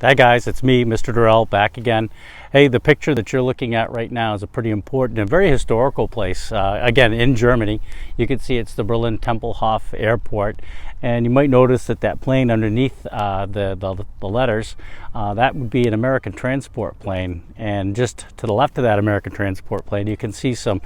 Hi guys, it's me, Mr. Durell, back again. Hey, the picture that you're looking at right now is a pretty important and very historical place. Again, in Germany. You can see it's the Berlin Tempelhof Airport. And you might notice that that plane underneath the letters, that would be an American transport plane. And just to the left of that American transport plane, you can see some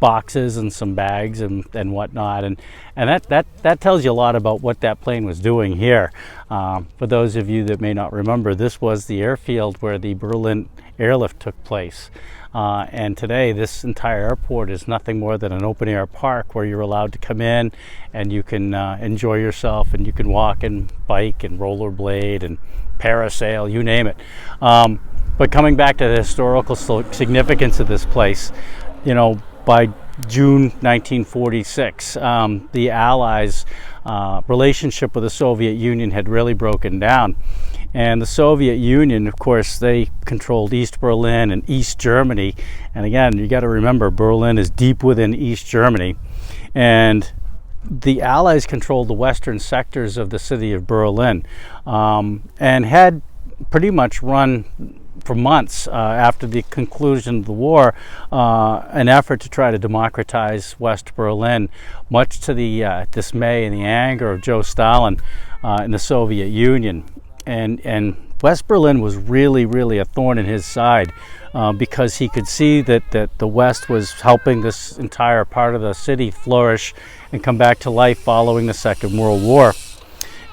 boxes and some bags and whatnot, and that tells you a lot about what that plane was doing here. For those of you that may not remember, this was the airfield where the Berlin Airlift took place, and today this entire airport is nothing more than an open air park where you're allowed to come in and you can enjoy yourself, and you can walk and bike and rollerblade and parasail, you name it. But coming back to the historical significance of this place, you know, by June 1946, the Allies' relationship with the Soviet Union had really broken down. And the Soviet Union, of course, they controlled East Berlin and East Germany. And again, you got to remember, Berlin is deep within East Germany. And the Allies controlled the western sectors of the city of Berlin, and had pretty much run for months after the conclusion of the war, an effort to try to democratize West Berlin, much to the dismay and the anger of Joe Stalin in the Soviet Union. And West Berlin was really a thorn in his side, because he could see that the West was helping this entire part of the city flourish and come back to life following the Second World War.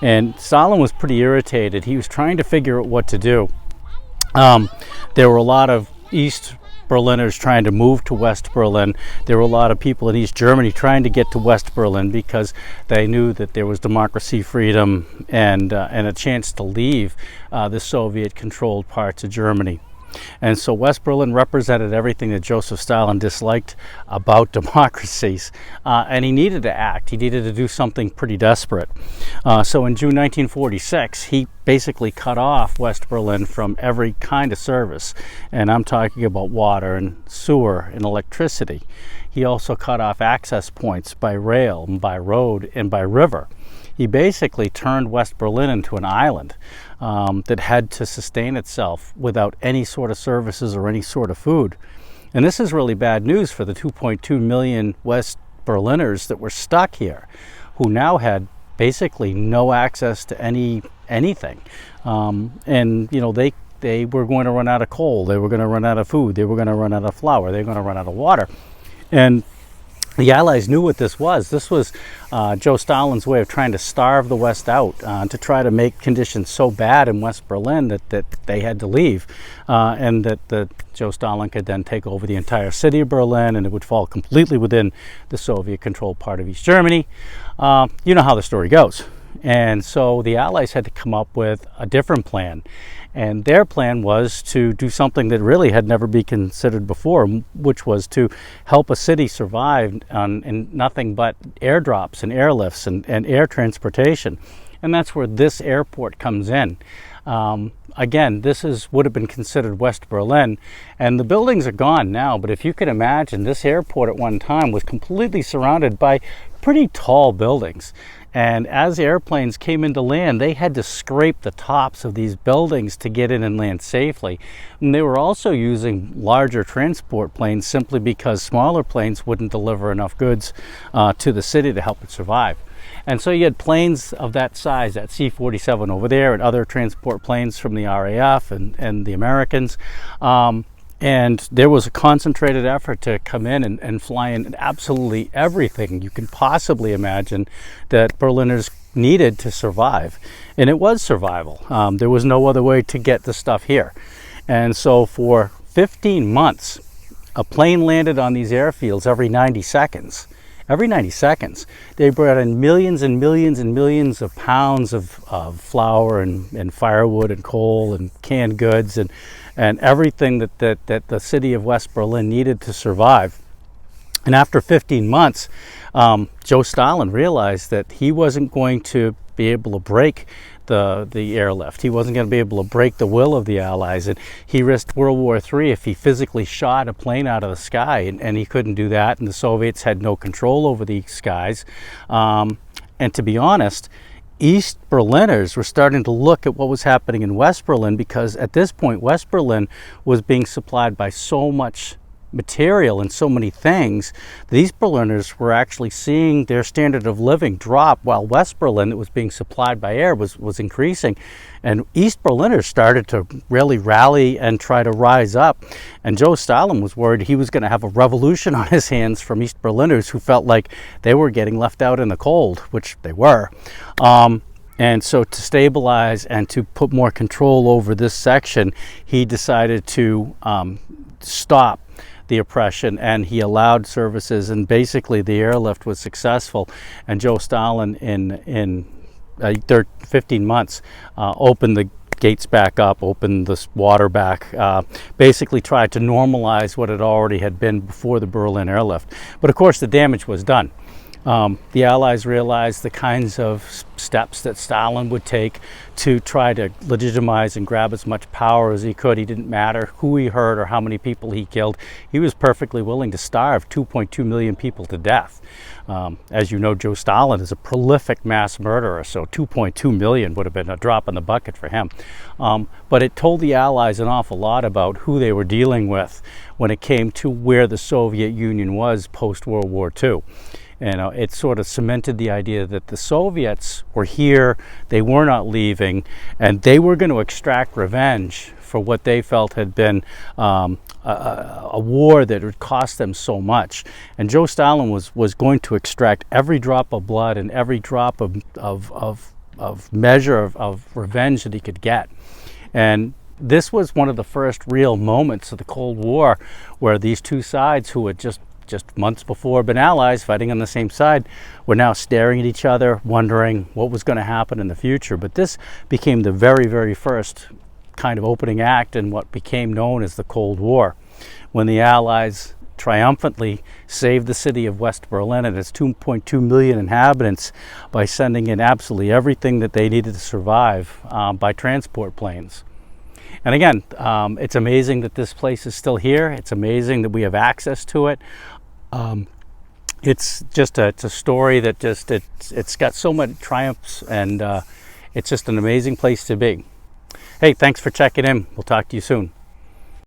And Stalin was pretty irritated. He was trying to figure out what to do. There were a lot of East Berliners trying to move to West Berlin. There were a lot of people in East Germany trying to get to West Berlin because they knew that there was democracy, freedom, and a chance to leave the Soviet-controlled parts of Germany. And so West Berlin represented everything that Joseph Stalin disliked about democracies, and he needed to act. He needed to do something pretty desperate. So in June 1946, he basically cut off West Berlin from every kind of service, and I'm talking about water and sewer and electricity. He also cut off access points by rail and by road and by river. He basically turned West Berlin into an island that had to sustain itself without any sort of services or any sort of food. And this is really bad news for the 2.2 million West Berliners that were stuck here, who now had basically no access to anything. And you know, they were going to run out of coal, they were going to run out of food, they were going to run out of flour, they were going to run out of water. And the Allies knew what this was. This was Joe Stalin's way of trying to starve the West out, to try to make conditions so bad in West Berlin that they had to leave, and that Joe Stalin could then take over the entire city of Berlin, and it would fall completely within the Soviet-controlled part of East Germany. You know how the story goes. And so the Allies had to come up with a different plan. And their plan was to do something that really had never been considered before, which was to help a city survive in nothing but airdrops and airlifts and air transportation. And that's where this airport comes in. Again, this would have been considered West Berlin, and the buildings are gone now, but if you can imagine, this airport at one time was completely surrounded by pretty tall buildings. And as airplanes came into land, they had to scrape the tops of these buildings to get in and land safely. And they were also using larger transport planes simply because smaller planes wouldn't deliver enough goods to the city to help it survive. And so you had planes of that size, that C-47 over there, and other transport planes from the RAF and the Americans. And there was a concentrated effort to come in and fly in absolutely everything you can possibly imagine that Berliners needed to survive. And it was survival. There was no other way to get the stuff here. And so for 15 months, a plane landed on these airfields every 90 seconds. Every 90 seconds, they brought in millions and millions and millions of pounds of flour and firewood and coal and canned goods and everything that the city of West Berlin needed to survive. And after 15 months, Joe Stalin realized that he wasn't going to be able to break the airlift. He wasn't going to be able to break the will of the Allies, and he risked World War III if he physically shot a plane out of the sky, and he couldn't do that, and the Soviets had no control over the skies. And to be honest, East Berliners were starting to look at what was happening in West Berlin, because at this point West Berlin was being supplied by so much material and so many things. These Berliners were actually seeing their standard of living drop, while West Berlin, that was being supplied by air, was increasing. And East Berliners started to really rally and try to rise up. And Joe Stalin was worried he was going to have a revolution on his hands from East Berliners who felt like they were getting left out in the cold, which they were. And so to stabilize and to put more control over this section, he decided to stop the oppression, and he allowed services, and basically the airlift was successful. And Joe Stalin in 15 months opened the gates back up, opened the water back, basically tried to normalize what it already had been before the Berlin Airlift. But of course the damage was done. The Allies realized the kinds of steps that Stalin would take to try to legitimize and grab as much power as he could. He didn't matter who he hurt or how many people he killed. He was perfectly willing to starve 2.2 million people to death. As you know, Joe Stalin is a prolific mass murderer, so 2.2 million would have been a drop in the bucket for him. But it told the Allies an awful lot about who they were dealing with when it came to where the Soviet Union was post-World War II. It sort of cemented the idea that the Soviets were here, they were not leaving, and they were going to extract revenge for what they felt had been a war that would cost them so much. And Joe Stalin was going to extract every drop of blood and every drop of measure of revenge that he could get. And this was one of the first real moments of the Cold War where these two sides, who had just months before been allies fighting on the same side, were now staring at each other, wondering what was going to happen in the future. But this became the very, very first kind of opening act in what became known as the Cold War, when the Allies triumphantly saved the city of West Berlin and its 2.2 million inhabitants by sending in absolutely everything that they needed to survive by transport planes. And again, it's amazing that this place is still here. It's amazing that we have access to it. It's a story that it's got so many triumphs, and it's just an amazing place to be. Hey, thanks for checking in. We'll talk to you soon.